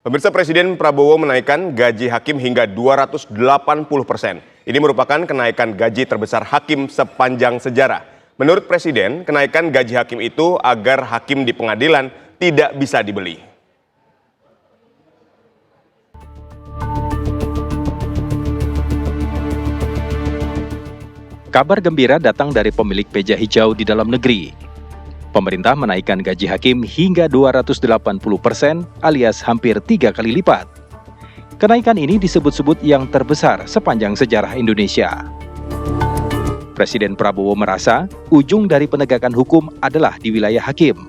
Pemirsa, Presiden Prabowo menaikkan gaji hakim hingga 280%. Ini merupakan kenaikan gaji terbesar hakim sepanjang sejarah. Menurut Presiden, kenaikan gaji hakim itu agar hakim di pengadilan tidak bisa dibeli. Kabar gembira datang dari pemilik meja hijau di dalam negeri. Pemerintah menaikkan gaji hakim hingga 280% alias hampir 3 kali lipat. Kenaikan ini disebut-sebut yang terbesar sepanjang sejarah Indonesia. Presiden Prabowo merasa ujung dari penegakan hukum adalah di wilayah hakim.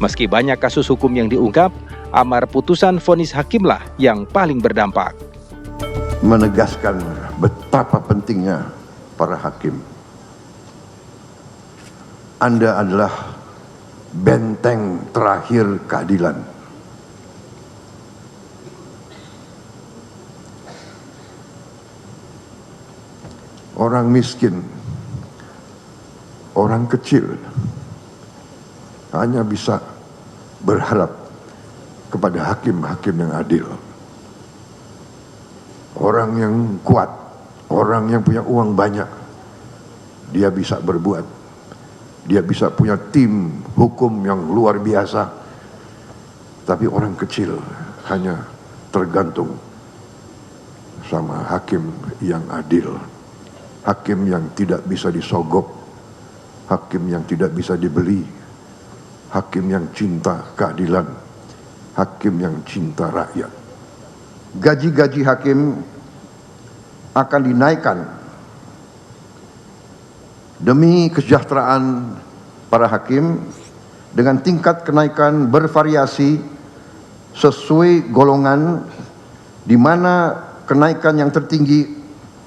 Meski banyak kasus hukum yang diungkap, amar putusan vonis hakimlah yang paling berdampak. Menegaskan betapa pentingnya para hakim. Anda adalah benteng terakhir keadilan. Orang miskin, orang kecil hanya bisa berharap kepada hakim-hakim yang adil. Orang yang kuat, orang yang punya uang banyak, dia bisa berbuat. Dia bisa punya tim hukum yang luar biasa. Tapi orang kecil hanya tergantung sama hakim yang adil. Hakim yang tidak bisa disogok. Hakim yang tidak bisa dibeli. Hakim yang cinta keadilan. Hakim yang cinta rakyat. Gaji-gaji hakim akan dinaikkan demi kesejahteraan para hakim dengan tingkat kenaikan bervariasi sesuai golongan, di mana kenaikan yang tertinggi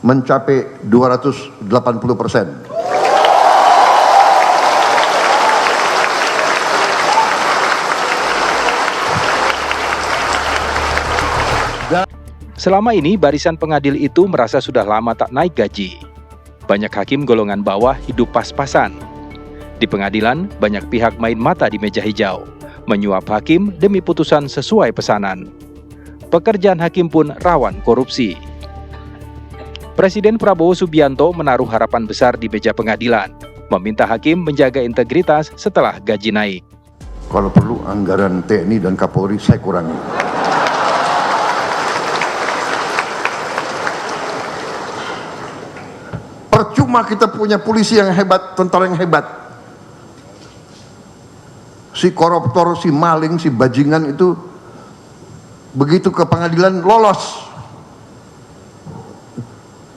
mencapai 280%. Selama ini barisan pengadil itu merasa sudah lama tak naik gaji. Banyak hakim golongan bawah hidup pas-pasan. Di pengadilan, banyak pihak main mata di meja hijau, menyuap hakim demi putusan sesuai pesanan. Pekerjaan hakim pun rawan korupsi. Presiden Prabowo Subianto menaruh harapan besar di meja pengadilan, meminta hakim menjaga integritas setelah gaji naik. Kalau perlu anggaran TNI dan Kapolri saya kurangi. Percuma kita punya polisi yang hebat, tentara yang hebat. Si koruptor, si maling, si bajingan itu begitu ke pengadilan lolos.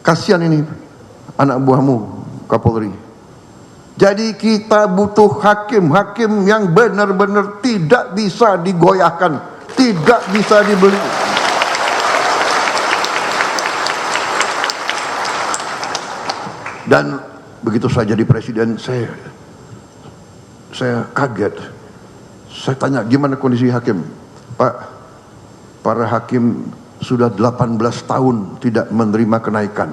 Kasihan ini anak buahmu, Kapolri. Jadi kita butuh hakim-hakim yang benar-benar tidak bisa digoyahkan, tidak bisa dibeli. Dan begitu saya jadi presiden, saya kaget. Saya tanya, gimana kondisi hakim? Pak, para hakim sudah 18 tahun tidak menerima kenaikan.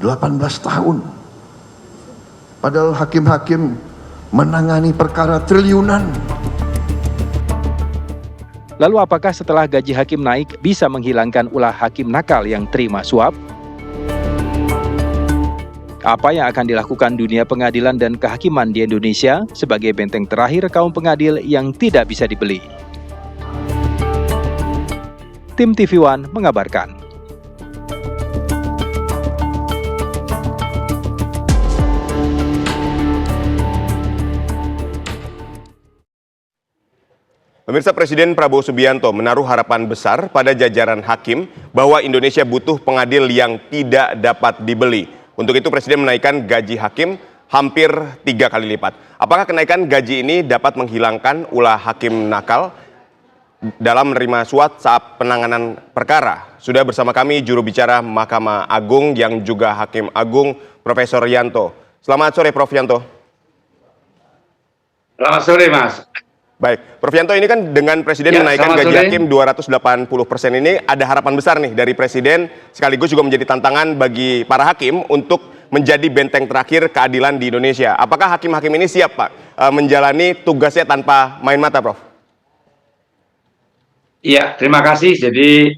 18 tahun. Padahal hakim-hakim menangani perkara triliunan. Lalu apakah setelah gaji hakim naik bisa menghilangkan ulah hakim nakal yang terima suap? Apa yang akan dilakukan dunia pengadilan dan kehakiman di Indonesia sebagai benteng terakhir kaum pengadil yang tidak bisa dibeli? Tim TV One mengabarkan. Pemirsa, Presiden Prabowo Subianto menaruh harapan besar pada jajaran hakim bahwa Indonesia butuh pengadil yang tidak dapat dibeli. Untuk itu Presiden menaikkan gaji hakim hampir 3 kali lipat. Apakah kenaikan gaji ini dapat menghilangkan ulah hakim nakal dalam menerima suap saat penanganan perkara? Sudah bersama kami juru bicara Mahkamah Agung yang juga Hakim Agung, Profesor Yanto. Selamat sore, Prof. Yanto. Selamat sore, Mas. Baik, Prof. Yanto, ini kan dengan Presiden menaikkan gaji hakim 280% ini ada harapan besar nih dari Presiden, sekaligus juga menjadi tantangan bagi para hakim untuk menjadi benteng terakhir keadilan di Indonesia. Apakah hakim-hakim ini siap, Pak, menjalani tugasnya tanpa main mata, Prof? Iya, terima kasih. Jadi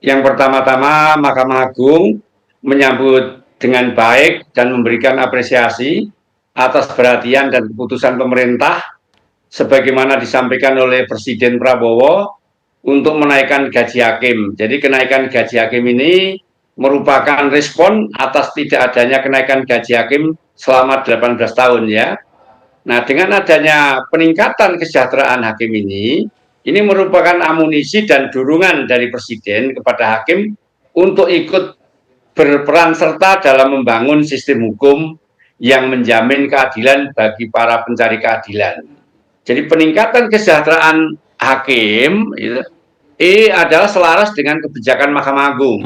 yang pertama-tama Mahkamah Agung menyambut dengan baik dan memberikan apresiasi atas perhatian dan keputusan pemerintah sebagaimana disampaikan oleh Presiden Prabowo untuk menaikkan gaji hakim. Jadi kenaikan gaji hakim ini merupakan respon atas tidak adanya kenaikan gaji hakim selama 18 tahun ya. Nah, dengan adanya peningkatan kesejahteraan hakim ini merupakan amunisi dan dorongan dari Presiden kepada hakim untuk ikut berperan serta dalam membangun sistem hukum yang menjamin keadilan bagi para pencari keadilan. Jadi peningkatan kesejahteraan hakim ini adalah selaras dengan kebijakan Mahkamah Agung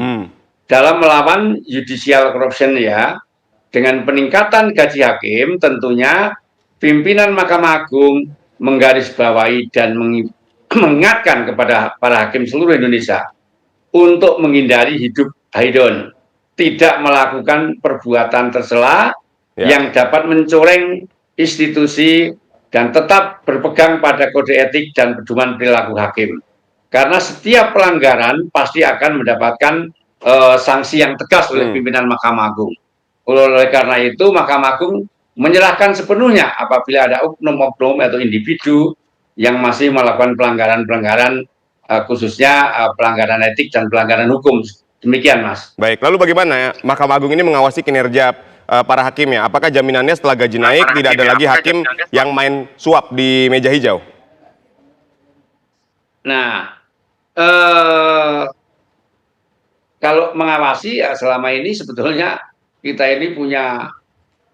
dalam melawan judicial corruption ya. Dengan peningkatan gaji hakim tentunya pimpinan Mahkamah Agung menggarisbawahi dan mengingatkan kepada para hakim seluruh Indonesia untuk menghindari hidup haidon, tidak melakukan perbuatan tercela yang dapat mencoreng institusi dan tetap berpegang pada kode etik dan pedoman perilaku hakim. Karena setiap pelanggaran pasti akan mendapatkan sanksi yang tegas oleh pimpinan Mahkamah Agung. Oleh karena itu, Mahkamah Agung menyerahkan sepenuhnya apabila ada oknum-oknum atau individu yang masih melakukan pelanggaran-pelanggaran, khususnya pelanggaran etik dan pelanggaran hukum. Demikian, Mas. Baik, lalu bagaimana Mahkamah Agung ini mengawasi kinerja para hakimnya? Apakah jaminannya setelah gaji naik tidak ada lagi hakim yang main suap di meja hijau? Nah, kalau mengawasi ya selama ini sebetulnya kita ini punya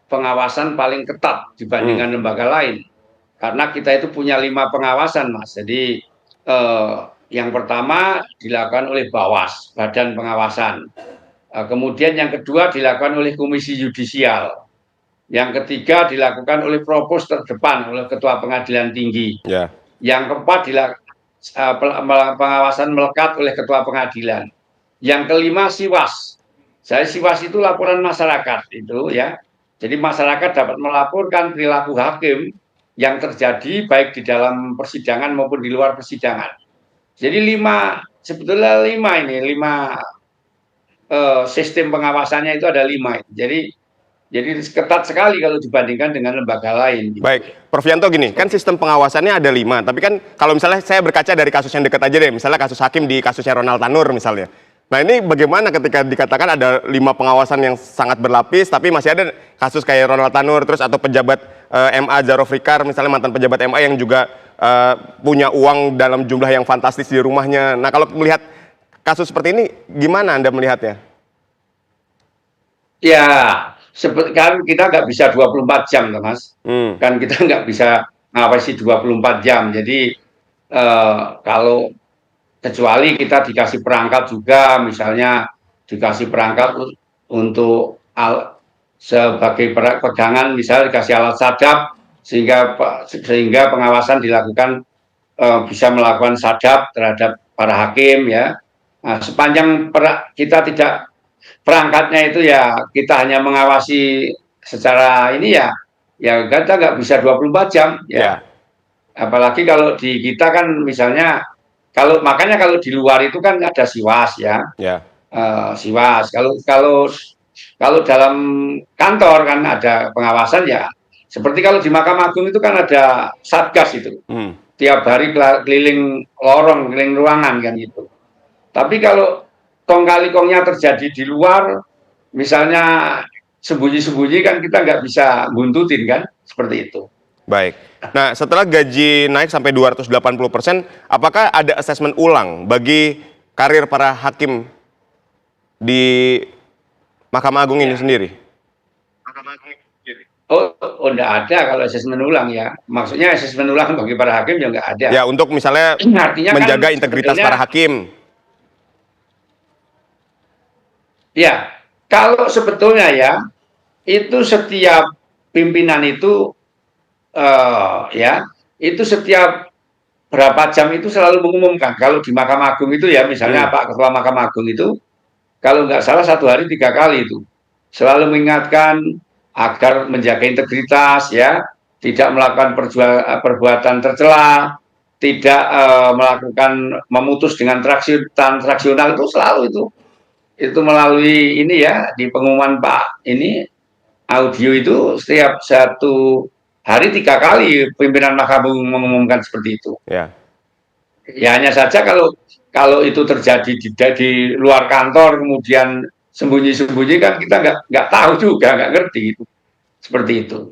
pengawasan paling ketat dibandingkan lembaga lain. Karena kita itu punya 5 pengawasan, Mas. Jadi yang pertama dilakukan oleh Bawas, Badan Pengawasan. Kemudian yang kedua dilakukan oleh Komisi Yudisial. Yang ketiga dilakukan oleh Propos terdepan, oleh Ketua Pengadilan Tinggi. Yang keempat pengawasan melekat oleh Ketua Pengadilan. Yang kelima Siwas. Jadi Siwas itu laporan masyarakat itu ya. Jadi masyarakat dapat melaporkan perilaku hakim yang terjadi baik di dalam persidangan maupun di luar persidangan. Jadi sebetulnya lima sistem pengawasannya itu ada 5. Jadi ketat sekali kalau dibandingkan dengan lembaga lain. Gitu. Baik, Prof Yanto gini, kan sistem pengawasannya ada 5, tapi kan kalau misalnya saya berkaca dari kasus yang dekat aja deh, misalnya kasus hakim di kasusnya Ronald Tanur misalnya. Nah ini bagaimana ketika dikatakan ada 5 pengawasan yang sangat berlapis, tapi masih ada kasus kayak Ronald Tanur, terus atau pejabat MA Zarofikar, misalnya mantan pejabat MA yang juga punya uang dalam jumlah yang fantastis di rumahnya. Nah kalau melihat kasus seperti ini, gimana Anda melihatnya? Ya, kan kita nggak bisa 24 jam, Mas. Kan kita nggak bisa ngawasi 24 jam. Jadi kalau kecuali kita dikasih perangkat juga, misalnya dikasih perangkat untuk sebagai pegangan, misalnya dikasih alat sadap sehingga pengawasan dilakukan, bisa melakukan sadap terhadap para hakim ya. Nah, sepanjang kita tidak perangkatnya itu ya kita hanya mengawasi secara ini ya kita nggak bisa 24 jam ya. Apalagi kalau di kita kan misalnya makanya kalau di luar itu kan ada Siwas ya. Siwas. Kalau dalam kantor kan ada pengawasan ya. Seperti kalau di Mahkamah Agung itu kan ada Satgas itu. Tiap hari keliling lorong, keliling ruangan kan gitu. Tapi kalau kong kali kongnya terjadi di luar, misalnya sembunyi-sembunyi kan kita nggak bisa buntutin kan, seperti itu. Baik. Nah, setelah gaji naik sampai 280%, apakah ada asesmen ulang bagi karir para hakim di Mahkamah Agung ini sendiri? Oh, enggak ada kalau asesmen ulang ya. Maksudnya asesmen ulang bagi para hakim ya nggak ada. Ya, untuk misalnya artinya menjaga kan, integritas para hakim. Ya, kalau sebetulnya ya, itu setiap pimpinan itu itu setiap berapa jam itu selalu mengumumkan. Kalau di Mahkamah Agung itu ya, misalnya Pak Ketua Mahkamah Agung itu, kalau nggak salah 1 hari 3 kali itu. Selalu mengingatkan agar menjaga integritas ya, tidak melakukan perbuatan tercela, tidak melakukan memutus dengan transaksional itu selalu itu melalui ini ya, di pengumuman Pak ini audio itu setiap 1 hari 3 kali pimpinan Mahkamah Agung mengumumkan seperti itu. Ya. Ya hanya saja kalau itu terjadi di luar kantor kemudian sembunyi-sembunyi kan kita nggak tahu juga, nggak ngerti itu seperti itu.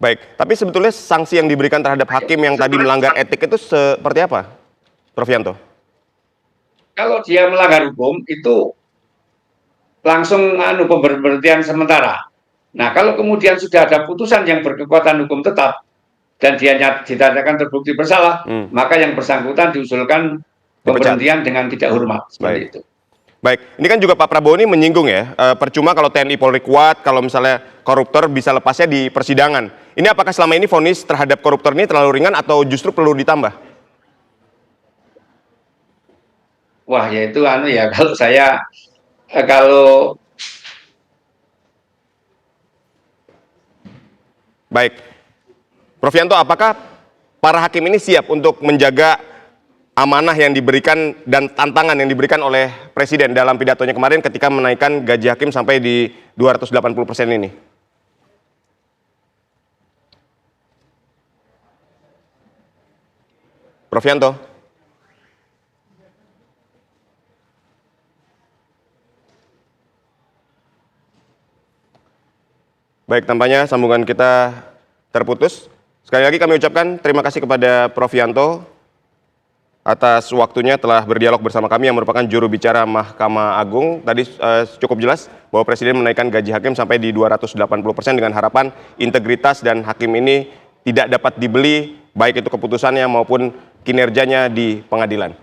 Baik, tapi sebetulnya sanksi yang diberikan terhadap hakim yang tadi melanggar etik itu seperti apa, Prof Yanto? Kalau dia melanggar hukum itu langsung pemberhentian sementara. Nah, kalau kemudian sudah ada putusan yang berkekuatan hukum tetap dan dia dinyatakan terbukti bersalah, maka yang bersangkutan diusulkan pemberhentian dengan tidak hormat seperti itu. Baik, ini kan juga Pak Prabowo ini menyinggung ya, percuma kalau TNI Polri kuat, kalau misalnya koruptor bisa lepasnya di persidangan. Ini apakah selama ini vonis terhadap koruptor ini terlalu ringan atau justru perlu ditambah? Wah, ya itu ya kalau saya kalau baik, Prof Yanto, apakah para hakim ini siap untuk menjaga amanah yang diberikan dan tantangan yang diberikan oleh Presiden dalam pidatonya kemarin ketika menaikkan gaji hakim sampai di 280% ini? Prof Yanto. Baik, tampaknya sambungan kita terputus. Sekali lagi kami ucapkan terima kasih kepada Prof Yanto atas waktunya telah berdialog bersama kami yang merupakan juru bicara Mahkamah Agung. Tadi cukup jelas bahwa Presiden menaikkan gaji hakim sampai di 280% dengan harapan integritas dan hakim ini tidak dapat dibeli, baik itu keputusannya maupun kinerjanya di pengadilan.